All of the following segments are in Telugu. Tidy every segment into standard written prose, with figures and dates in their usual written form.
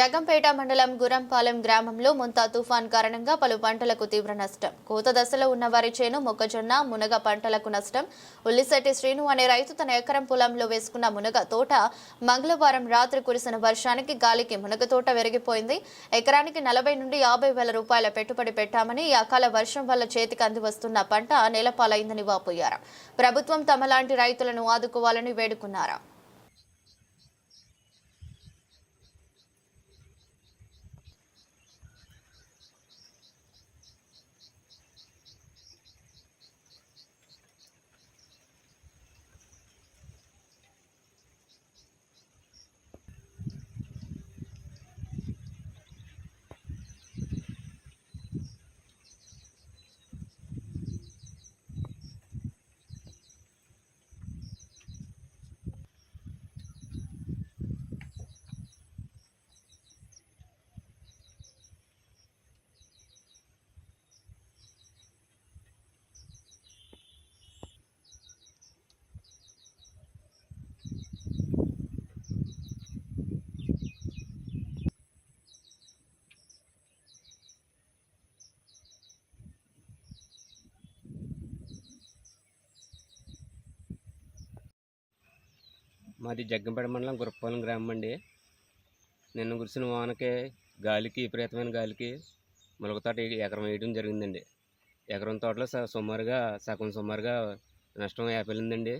జగంపేట మండలం గురంపాలెం గ్రామంలో ముంతా తుఫాన్ కారణంగా పలు పంటలకు తీవ్ర నష్టం. కోత దశలో ఉన్న వరి చేను, మొక్కజొన్న, మునగ పంటలకు నష్టం. ఉల్లిశెట్టి శ్రీను అనే రైతు తన ఎకరం పొలంలో వేసుకున్న మునగ తోట మంగళవారం రాత్రి కురిసిన వర్షానికి గాలికి మునగ తోట విరిగిపోయింది. ఎకరానికి 40 నుండి 50 వేల రూపాయల పెట్టుబడి పెట్టామని, ఈ అకాల వర్షం వల్ల చేతికి అంది వస్తున్న పంట నేలపాలైందని వాపోయారు. ప్రభుత్వం తమలాంటి రైతులను ఆదుకోవాలని వేడుకున్నారు. మాది జగ్గంపేట మండలం గురపాలెం గ్రామం అండి. నిన్న కురిసిన వానకి గాలికి విపరీతమైన గాలికి మొలక తోట ఎకరం వేయడం జరిగిందండి. ఎకరం తోటలో సుమారుగా నష్టం ఏర్పడిందండి.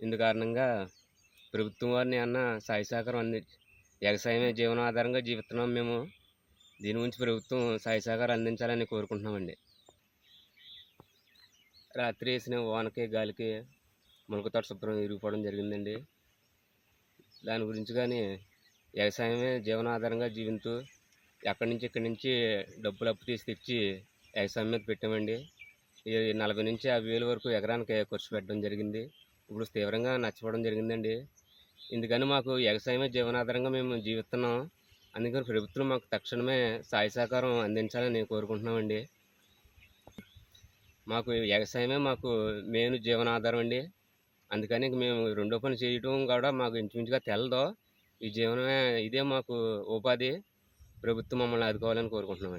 ఇందు కారణంగా ప్రభుత్వం వారిని సాయ సహకారం వ్యవసాయమే జీవనాధారంగా జీవిస్తున్నాం మేము. దీని గురించి ప్రభుత్వం సాయ సహకారం అందించాలని కోరుకుంటున్నామండి. రాత్రి వేసిన వానకి గాలికి మొలక తోట శుభ్రం విరిగిపోవడం జరిగిందండి. దాని గురించి కానీ వ్యవసాయమే జీవనాధారంగా జీవిస్తూ ఇక్కడి నుంచి డబ్బులు అప్పు తెచ్చి వ్యవసాయం మీద పెట్టామండి. 40 నుంచి 50 వేల వరకు ఎకరానికి ఖర్చు పెట్టడం జరిగింది. ఇప్పుడు తీవ్రంగా నష్టపోవడం జరిగిందండి. ఎందుకని మాకు వ్యవసాయమే జీవనాధారంగా మేము జీవిస్తున్నాం. అందుకని ప్రభుత్వం మాకు తక్షణమే సాయ సహకారం అందించాలని కోరుకుంటున్నామండి. మాకు వ్యవసాయమే మాకు మెయిన్ జీవనాధారం అండి. అందుకని మేము రెండో పని చేయడం కూడా మాకు ఇంచుమించుగా తెలదు. ఇదే మాకు ఉపాధి. ప్రభుత్వం మమ్మల్ని ఆదుకోవాలని కోరుకుంటున్నామండి.